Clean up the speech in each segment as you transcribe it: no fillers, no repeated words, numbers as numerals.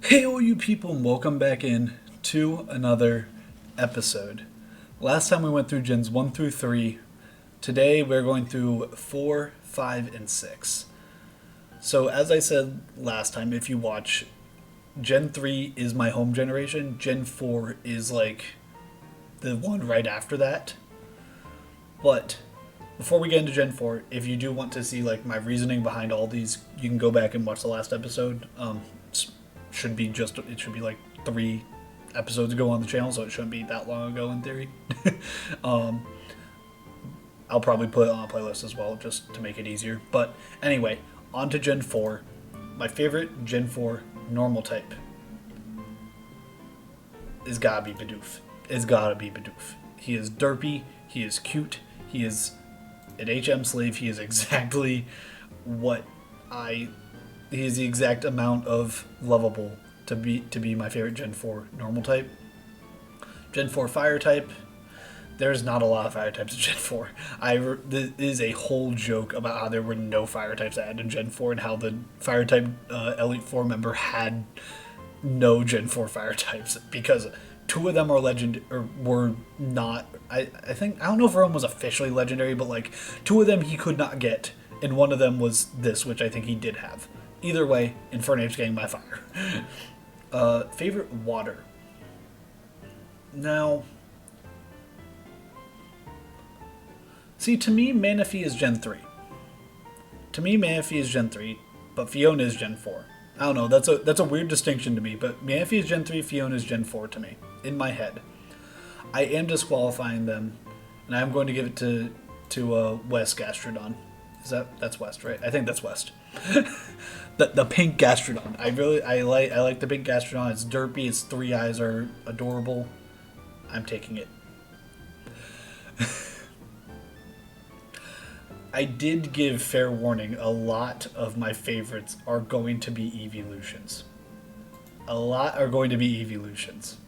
Hey, all you people, and welcome back in to another episode. Last time we went through gens 1 through 3. Today we're going through 4, 5, and 6. So, as I said last time, if you watch, Gen 3 is my home generation, Gen 4 is like the one right after that. But before we get into Gen 4, if you do want to see like my reasoning behind all these, you can go back and watch the last episode. It should be like 3 episodes ago on the channel, so it shouldn't be that long ago in theory. um, I'll probably put it on a playlist as well just to make it easier. But anyway, on to Gen 4. My favorite Gen 4 normal type is gotta be Bidoof. It's gotta be Bidoof. He is derpy, he is cute, he is an HM slave, he is exactly what I he is the exact amount of lovable to be my favorite Gen 4 normal type. Gen 4 fire type. There's not a lot of fire types in Gen 4. This is a whole joke about how there were no fire types added in Gen 4 and how the fire type Elite 4 member had no Gen 4 fire types because two of them are legend or were not. I think I don't know if one was officially legendary, but like two of them he could not get, and one of them was this, which I think he did have. Either way, Infernape's getting my fire. Favorite water. Now, see, to me, Manaphy is Gen 3. To me, Manaphy is Gen 3, but Fiona is Gen 4. I don't know, that's a weird distinction to me, but Manaphy is Gen 3, Fiona is Gen 4 to me, in my head. I am disqualifying them, and I'm going to give it to West Gastrodon. That's West, right? I think that's West. The pink Gastrodon. I like the pink Gastrodon. It's derpy. Its three eyes are adorable. I'm taking it. I did give fair warning. A lot of my favorites are going to be evolutions. A lot are going to be evolutions.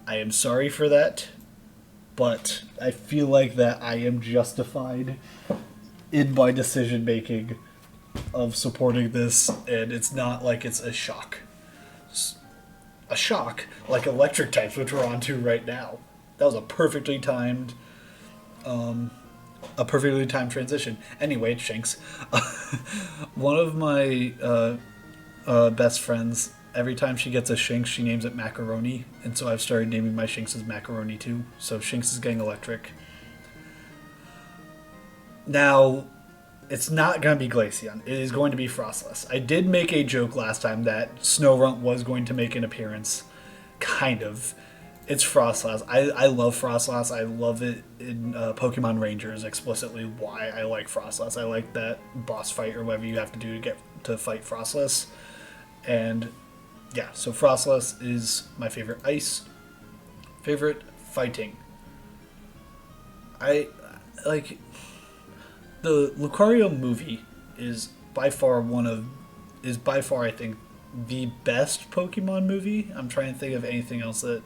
I am sorry for that, but I feel like that I am justified in my decision making of supporting this, and it's not like it's a shock. A shock like electric types, which we're on to right now. That was a perfectly timed transition. Anyway, Shanks. One of my best friends, every time she gets a Shinx, she names it Macaroni, and so I've started naming my Shinx as Macaroni too. So Shinx is getting electric. Now, it's not going to be Glaceon. It is going to be Frostless. I did make a joke last time that Snorunt was going to make an appearance. Kind of. It's Frostless. I love Frostless. I love it in Pokemon Rangers, explicitly why I like Frostless. I like that boss fight or whatever you have to do to get to fight Frostless. And yeah, so Frostless is my favorite ice. Favorite fighting. I like the Lucario movie is by far I think the best Pokemon movie. I'm trying to think of anything else that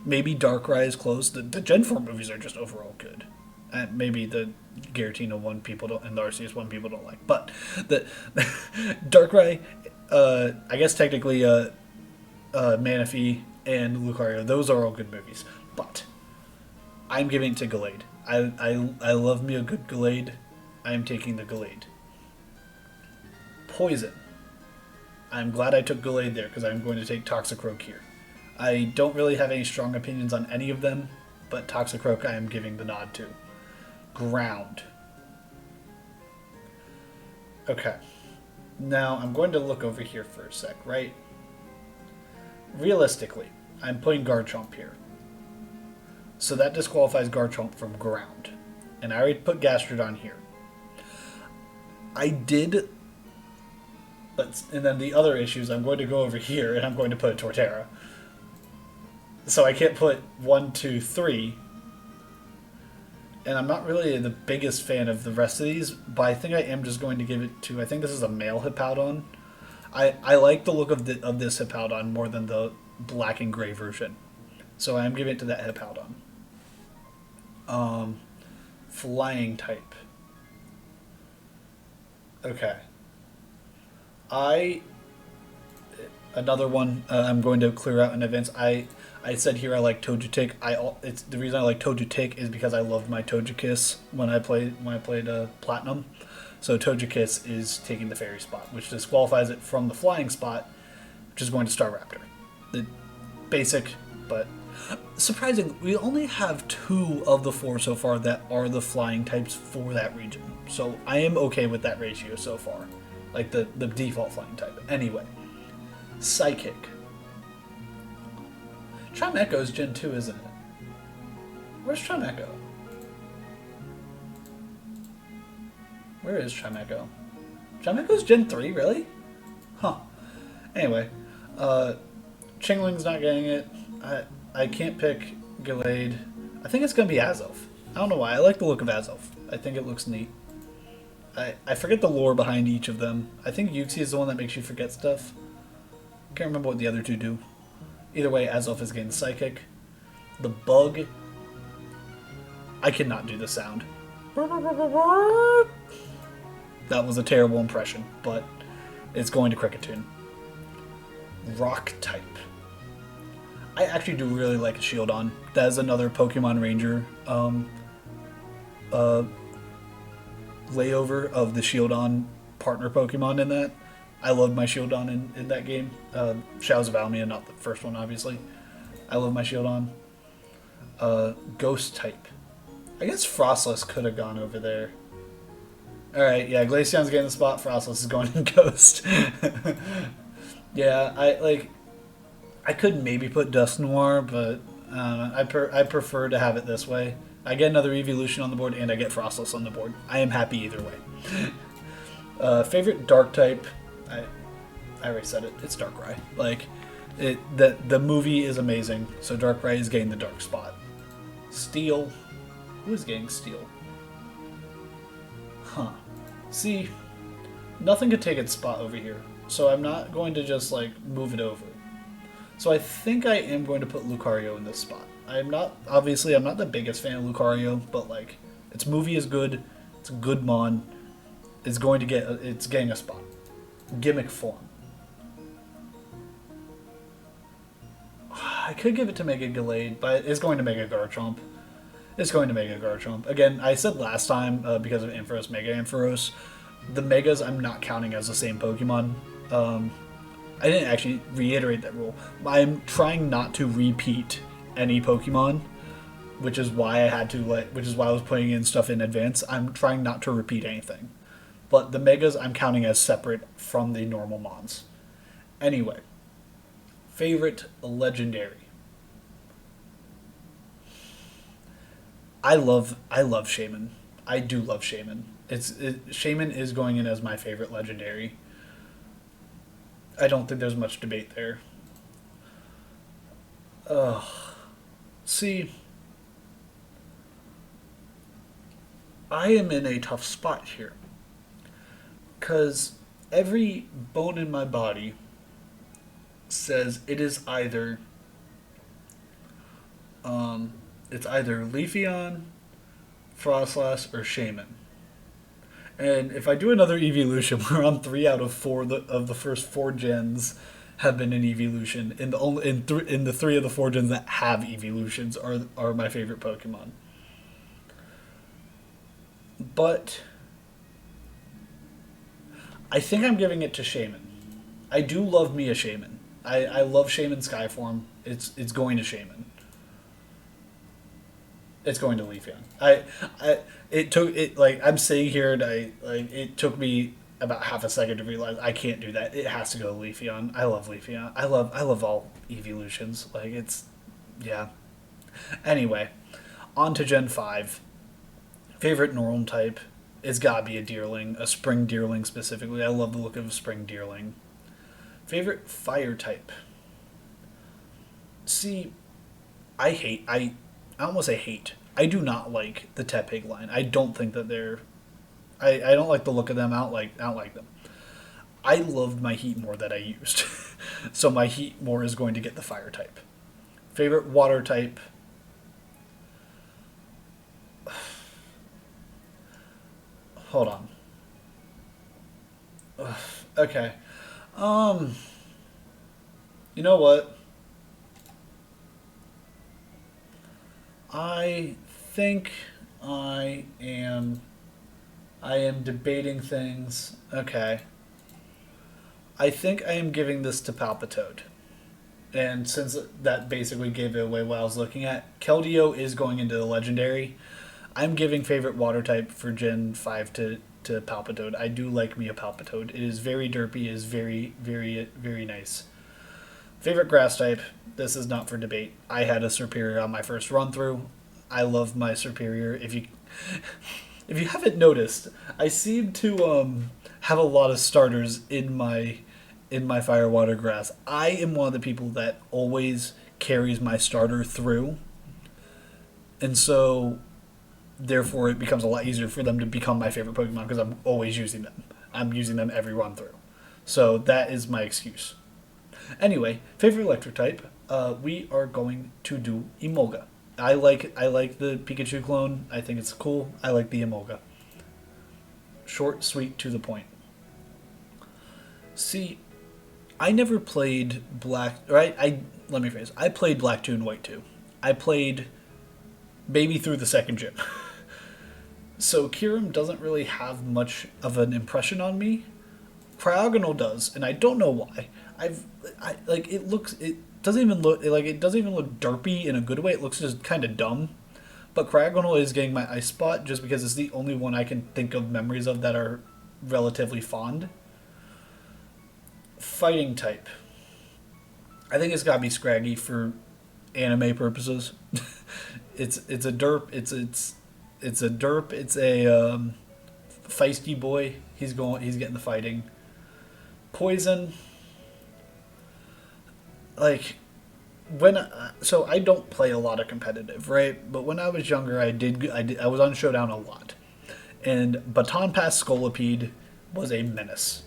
maybe Darkrai is close. The Gen 4 movies are just overall good. And maybe the Giratina one people don't and the Arceus one people don't like. But the Darkrai, I guess technically Manaphy and Lucario, those are all good movies. But I'm giving it to Gallade. I love me a good Gallade. I am taking the Gallade. Poison. I'm glad I took Gallade there because I'm going to take Toxicroak here. I don't really have any strong opinions on any of them, but Toxicroak I am giving the nod to. Ground. Okay. Now I'm going to look over here for a sec, right? Realistically, I'm putting Garchomp here. So that disqualifies Garchomp from ground. And I already put Gastrodon here. I did, and then the other issues, I'm going to go over here and I'm going to put a Torterra. So I can't put 1, 2, 3. And I'm not really the biggest fan of the rest of these, but I think I am just going to give it to, I think this is a male Hippowdon. I like the look of this Hippowdon more than the black and gray version. So I am giving it to that Hippowdon. Flying type. Okay. I Another one I'm going to clear out in advance. I said here I like Togetic. It's the reason I like Togetic is because I loved my Togekiss when I played Platinum. So Togekiss is taking the fairy spot, which disqualifies it from the flying spot, which is going to Staraptor. The basic, but surprising. We only have two of the four so far that are the flying types for that region. So I am okay with that ratio so far, like the default flying type. Anyway, Psychic. Trimecho is Gen 2, isn't it? Where's Trimecho? Where is Trimecho? Trimecho's Gen 3, really? Huh. Anyway, Chingling's not getting it. I can't pick Gallade. I think it's going to be Azelf. I don't know why. I like the look of Azelf. I think it looks neat. I forget the lore behind each of them. I think Yuxi is the one that makes you forget stuff. Can't remember what the other two do. Either way, Azelf is getting Psychic. The Bug. I cannot do the sound. That was a terrible impression, but it's going to Cricketune. Rock type. I actually do really like a Shieldon. That is another Pokemon Ranger layover of the Shieldon partner Pokemon in that. I loved my Shieldon in that game. Shadows of Almia, not the first one, obviously. I love my Shieldon. Ghost type. I guess Frostless could have gone over there. Alright, yeah, Glaceon's getting the spot. Frostless is going in Ghost. Yeah, I could maybe put Dusk Noir, but I prefer to have it this way. I get another evolution on the board, and I get Frostless on the board. I am happy either way. Favorite Dark type, I already said it. It's Darkrai. Like, the movie is amazing, so Darkrai is getting the Dark spot. Steel, who is getting Steel? Huh. See, nothing could take its spot over here, so I'm not going to just like move it over. So I think I am going to put Lucario in this spot. I'm not the biggest fan of Lucario, but like its movie is good. It's a good mon. It's getting a spot. Gimmick form. I could give it to Mega Gallade, but it's going to Mega Garchomp. It's going to Mega Garchomp. Again, I said last time because of Ampharos, Mega Ampharos, the Megas I'm not counting as the same Pokemon. I didn't actually reiterate that rule. I'm trying not to repeat any Pokemon, which is why I was putting in stuff in advance. I'm trying not to repeat anything. But the Megas I'm counting as separate from the normal Mons. Anyway, favorite Legendary. I love Shaman. I do love Shaman. Shaman is going in as my favorite Legendary. I don't think there's much debate there. Ugh. See, I am in a tough spot here. Because every bone in my body says it's either Leafeon, Frostlass, or Shaman. And if I do another evolution, we're on 3 out of 4 of the first 4 gens have been an evolution. In the 3 of the 4 gens that have evolutions are my favorite Pokemon. But I think I'm giving it to Shaman. I do love me a Shaman. I love Shaman Skyform. It's going to Shaman. It's going to Leafeon. I'm sitting here and it took me about half a second to realize I can't do that. It has to go to Leafeon. I love Leafeon. I love all evolutions. Yeah. Anyway, on to Gen 5. Favorite normal type is gotta be a Deerling, a Spring Deerling specifically. I love the look of a Spring Deerling. Favorite fire type. See, I almost say hate. I do not like the Tepig line. I don't think that they're. I don't like the look of them. I don't like them. I loved my Heatmore that I used, so my Heatmore is going to get the fire type. Favorite water type. Hold on. Okay. You know what? I think I am I am debating things. Okay. I think I am giving this to Palpitoad. And since that basically gave it away what I was looking at, Keldeo is going into the legendary. I'm giving favorite water type for Gen 5 to Palpitoad. I do like me a Palpitoad. It is very derpy, it is very, very, very nice. Favorite grass type, this is not for debate. I had a Serperior on my first run through. I love my Serperior. If you haven't noticed, I seem to have a lot of starters in my fire water grass. I am one of the people that always carries my starter through, and so therefore it becomes a lot easier for them to become my favorite Pokemon because I'm always using them. I'm using them every run through, so that is my excuse. Anyway, favorite electric type. We are going to do Emolga. I like the Pikachu clone. I think it's cool. I like the Emolga. Short, sweet, to the point. See, I never played Black. Right? I let me phrase. I played Black 2 and White 2. I played maybe through the second gym. So Kyurem doesn't really have much of an impression on me. Cryogonal does, and I don't know why. It doesn't even look like it doesn't even look derpy in a good way. It looks just kind of dumb. But Cryogonal is getting my ice spot just because it's the only one I can think of memories of that are relatively fond. Fighting type. I think it's got to be Scraggy for anime purposes. It's a derp. It's a derp. It's a feisty boy. He's getting the fighting. Poison. Like so I don't play a lot of competitive, right? But when I was younger, I was on Showdown a lot, and Baton Pass Scolipede was a menace,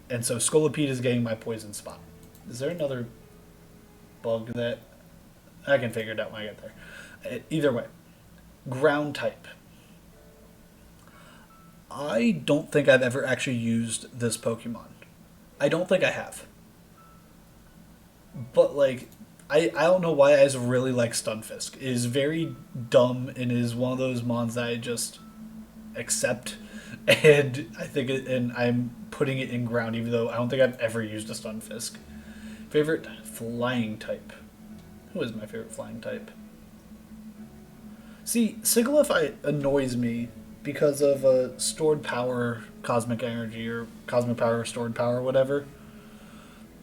and so Scolipede is getting my poison spot. Is there another bug that I can figure it out when I get there? Either way, ground type. I don't think I've ever actually used this Pokemon. I don't think I have. But like I don't know why I just really like Stunfisk. It is very dumb and is one of those mons that I just accept, and and I'm putting it in ground even though I don't think I've ever used a Stunfisk. Favorite flying type. Who is my favorite flying type? See, Sigilyph annoys me because of stored power, cosmic energy, or cosmic power, stored power, whatever.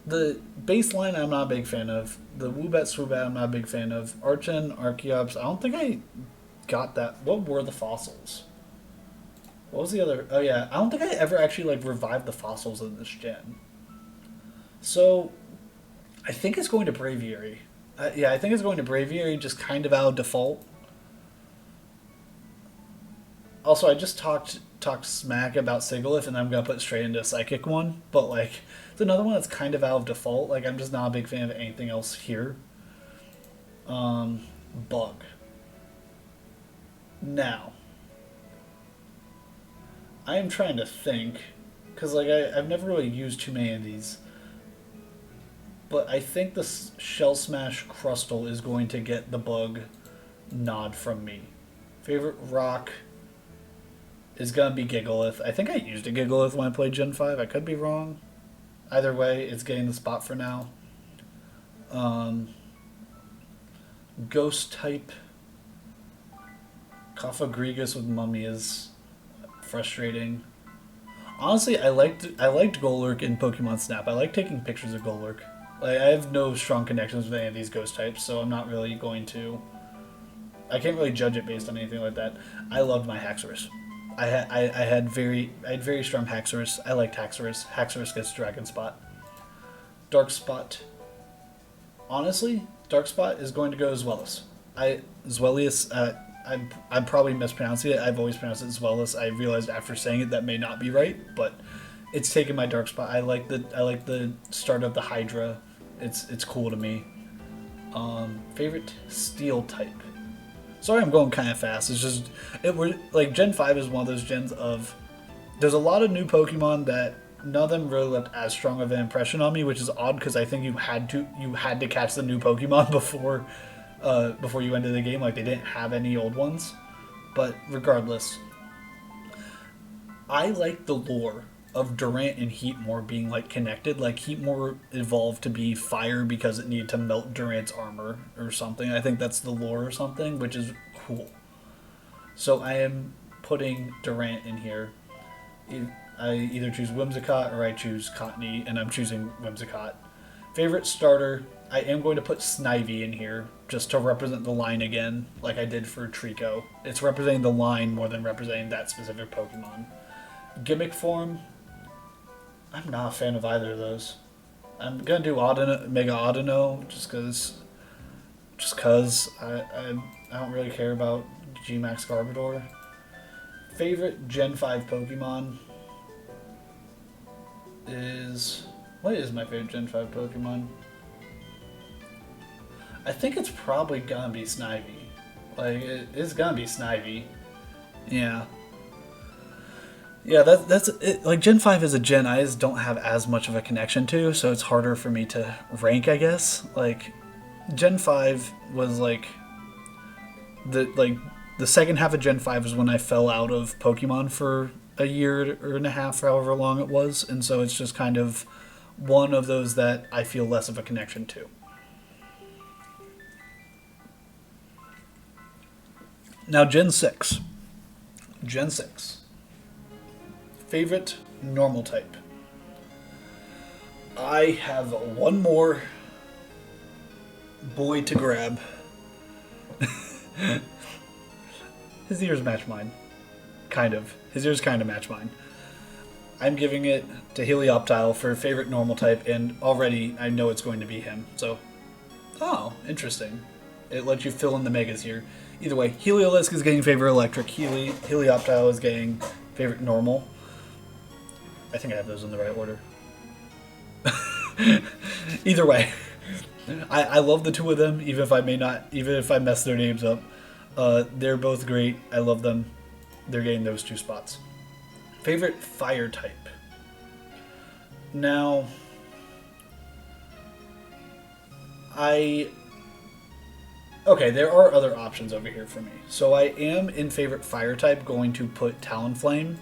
The baseline I'm not a big fan of. The Woobat Swoobat I'm not a big fan of. Archen, Archeops, I don't think I got that. What were the fossils? What was the other? Oh yeah, I don't think I ever actually like revived the fossils in this gen. So I think it's going to Braviary. Yeah, I think it's going to Braviary just kind of out of default. Also, I just talked smack about Sigilyph, and I'm gonna put straight into a Psychic one, but like it's another one that's kind of out of default. Like I'm just not a big fan of anything else here. Bug. Now, I am trying to think, because like I've never really used too many of these, but I think the Shell Smash Crustle is going to get the bug nod from me. Favorite rock is gonna be Gigalith. I think I used a Gigalith when I played Gen 5. I could be wrong. Either way, it's getting the spot for now. Ghost type. Kafagrigus with Mummy is frustrating. Honestly, I liked Golurk in Pokemon Snap. I like taking pictures of Golurk. Like I have no strong connections with any of these ghost types, so I'm not really going to. I can't really judge it based on anything like that. I loved my Haxorus. I had very strong Haxorus. I liked Haxorus. Haxorus gets Dragon Spot. Dark Spot. Honestly, Dark Spot is going to go Zweilous. Zweilous. I'm probably mispronouncing it. I've always pronounced it Zweilous. I realized after saying it that may not be right, but it's taken my Dark Spot. I like the start of the Hydra. It's cool to me. Favorite Steel type. Sorry, I'm going kind of fast. It's just Gen 5 is one of those gens of there's a lot of new Pokemon that none of them really left as strong of an impression on me, which is odd because I think you had to catch the new Pokemon before you ended the game. Like they didn't have any old ones, but regardless, I like the lore of Durant and Heatmore being like connected. Like Heatmore evolved to be fire because it needed to melt Durant's armor or something. I think that's the lore or something, which is cool. So I am putting Durant in here. I either choose Whimsicott or I choose Cottony, and I'm choosing Whimsicott. Favorite starter, I am going to put Snivy in here just to represent the line again, like I did for Trico. It's representing the line more than representing that specific Pokemon. Gimmick form, I'm not a fan of either of those. I'm gonna do Mega Audino just cause I don't really care about Gmax Garbodor. Favorite Gen 5 Pokemon is... What is my favorite Gen 5 Pokemon? I think it's probably gonna be Snivy. Like, it's gonna be Snivy. Yeah. Yeah, that's it. Like, Gen 5 is a gen I just don't have as much of a connection to, so it's harder for me to rank, I guess. Like, Gen 5 was, like... The second half of Gen 5 was when I fell out of Pokemon for a year or and a half, however long it was, and so it's just kind of one of those that I feel less of a connection to. Now, Gen 6. Gen 6. Favorite normal type. I have one more boy to grab. His ears match mine. Kind of. His ears kind of match mine. I'm giving it to Helioptile for favorite normal type, and already I know it's going to be him. So, oh, interesting. It lets you fill in the megas here. Either way, Heliolisk is getting favorite electric. Helioptile is getting favorite normal. I think I have those in the right order. Either way, I love the two of them, even if I mess their names up. They're both great. I love them. They're getting those two spots. Favorite fire type. Now, okay, there are other options over here for me. So I am in favorite fire type going to put Talonflame.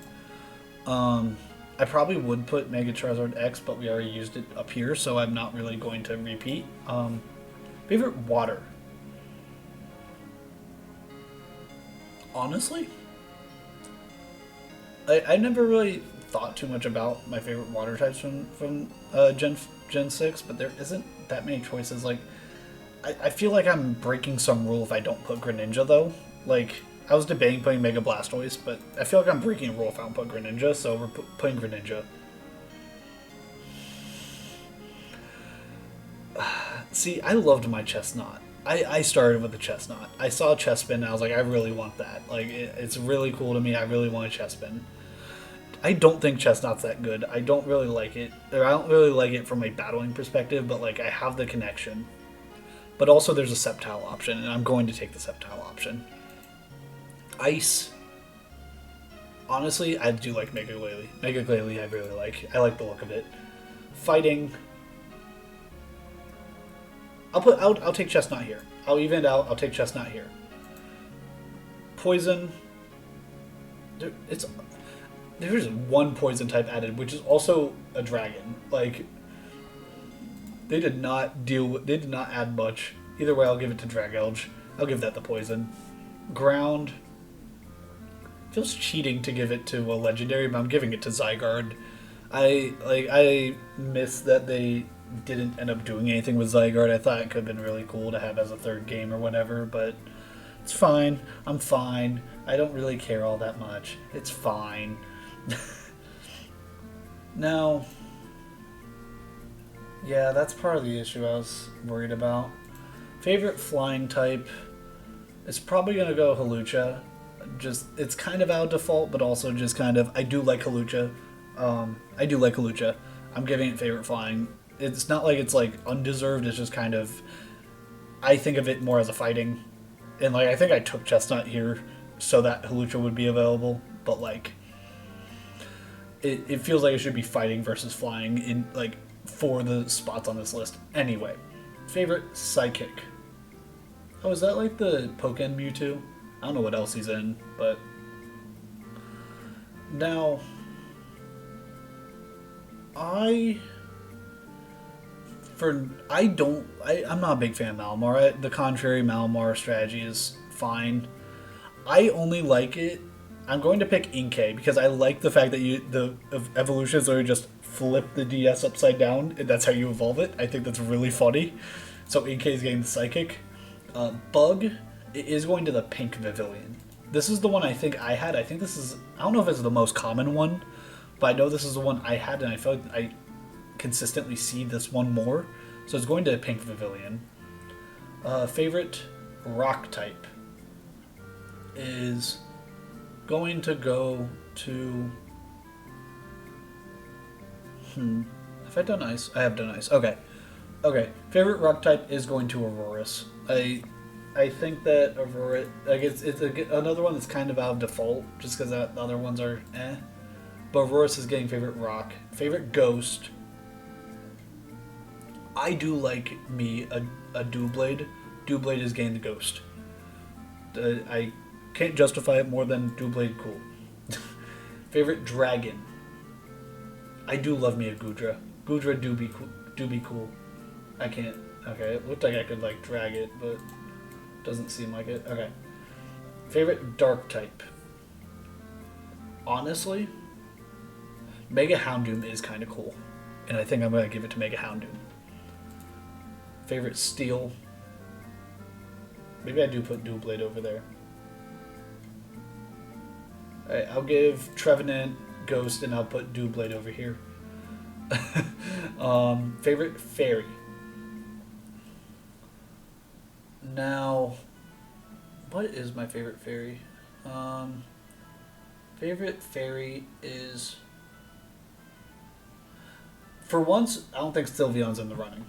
I probably would put Mega Charizard X, but we already used it up here, so I'm not really going to repeat. Favorite water. Honestly, I never really thought too much about my favorite water types from Gen 6, but there isn't that many choices. Like, I feel like I'm breaking some rule if I don't put Greninja, though. Like, I was debating putting Mega Blastoise, but I feel like I'm breaking a rule if I don't put Greninja, so we're putting Greninja. See, I loved my Chestnut. I started with a Chestnut. I saw a Chespin and I was like, I really want that. Like, it's really cool to me. I really want a Chespin. I don't think Chestnut's that good. I don't really like it. Or I don't really like it from a battling perspective, but like I have the connection. But also there's a Sceptile option, and I'm going to take the Sceptile option. Ice. Honestly, I do like Mega Glalie. Mega Glalie I really like. I like the look of it. Fighting. I'll take Chestnut here. I'll even it out. I'll take Chestnut here. Poison. There's one poison type added, which is also a dragon. Like, they did not add much. Either way, I'll give it to Dragalge. I'll give that the poison. Ground. Feels cheating to give it to a legendary, but I'm giving it to Zygarde. I miss that they didn't end up doing anything with Zygarde. I thought it could have been really cool to have as a third game or whatever, but it's fine. I'm fine. I don't really care all that much. It's fine. Now, yeah, that's part of the issue I was worried about. Favorite flying type is probably going to go Hawlucha. Just, it's kind of out of default, but also just kind of, I do like Hawlucha. I'm giving it favorite flying. It's not like it's like undeserved, it's just kind of, I think of it more as a fighting. And like, I think I took Chestnut here so that Hawlucha would be available, but like, it feels like it should be fighting versus flying in like for the spots on this list. Anyway, favorite psychic. Oh, is that like the Pokken Mewtwo? I don't know what else he's in, but now I'm not a big fan of Malamar. The contrary, Malamar strategy is fine. I only like it. I'm going to pick Inkay because I like the fact that the evolution is literally just flip the DS upside down and that's how you evolve it. I think that's really funny. So Inkay is getting the psychic. Bug is going to the pink Pavilion. This is the one I think I had. I don't know if it's the most common one, but I know this is the one I had and I feel like I consistently see this one more. So it's going to the pink Pavilion. Favorite rock type is going to go to... Have I done ice? I have done ice. Okay. Favorite rock type is going to Auroras. I think that Aurora, like it's another one that's kind of out of default, just because the other ones are eh. But Auroras is getting favorite rock. Favorite ghost. I do like me a Doublade. Doublade is getting the ghost. I can't justify it more than Doublade cool. Favorite dragon. I do love me a Gudra. Gudra do be cool. I can't. Okay, it looked like I could like drag it, but doesn't seem like it. Okay. Favorite dark type. Honestly, Mega Houndoom is kind of cool, and I think I'm gonna give it to Mega Houndoom. Favorite steel. Maybe I do put Doublade over there. Alright, I'll give Trevenant Ghost and I'll put Doublade over here. Favorite fairy. Now, what is my favorite fairy? Favorite fairy is... For once, I don't think Sylveon's in the running.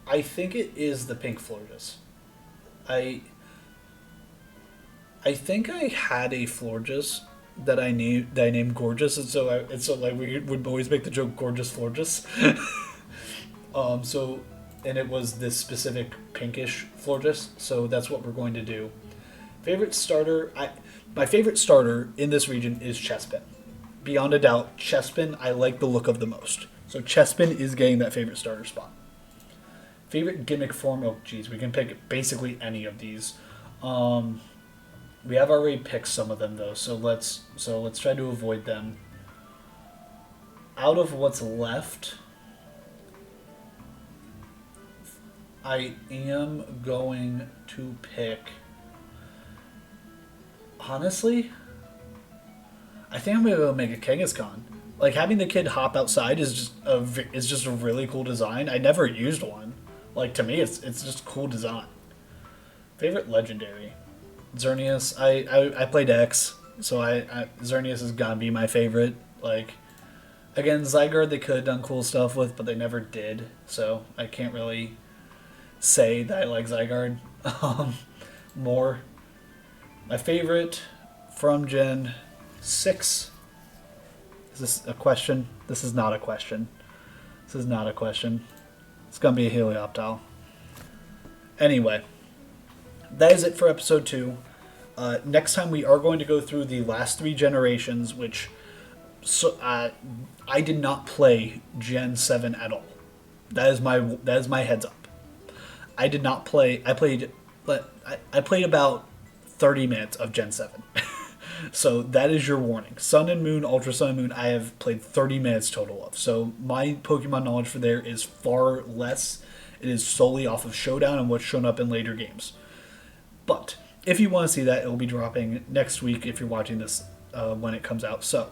I think it is the pink Florges. I think I had a Florges that I named Gorgeous, and so like we would always make the joke Gorgeous Florges. And it was this specific pinkish Florges, so that's what we're going to do. Favorite starter, my favorite starter in this region is Chespin. Beyond a doubt, Chespin I like the look of the most. So Chespin is getting that favorite starter spot. Favorite gimmick form, oh geez, we can pick basically any of these. We have already picked some of them though, so let's try to avoid them. Out of what's left, I am going to pick... Honestly, I think I'm going to make a Kangaskhan. Like, having the kid hop outside is just a really cool design. I never used one. Like, to me, it's just a cool design. Favorite legendary? Xerneas. I played X, so Xerneas is gonna be my favorite. Like, again, Zygarde they could have done cool stuff with, but they never did, so I can't really say that I like Zygarde more. My favorite from Gen 6. Is this a question? This is not a question. It's gonna be a Helioptile. Anyway, that is it for episode 2. Next time we are going to go through the last 3 generations, which I did not play Gen 7 at all. That is my heads up. I did not play. I played about 30 minutes of Gen 7. So that is your warning. Sun and Moon, Ultra Sun and Moon, I have played 30 minutes total of. So my Pokemon knowledge for there is far less. It is solely off of Showdown and what's shown up in later games. But if you want to see that, it will be dropping next week if you're watching this when it comes out. So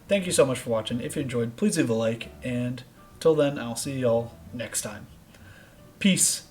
thank you so much for watching. If you enjoyed, please leave a like. And till then, I'll see y'all next time. Peace.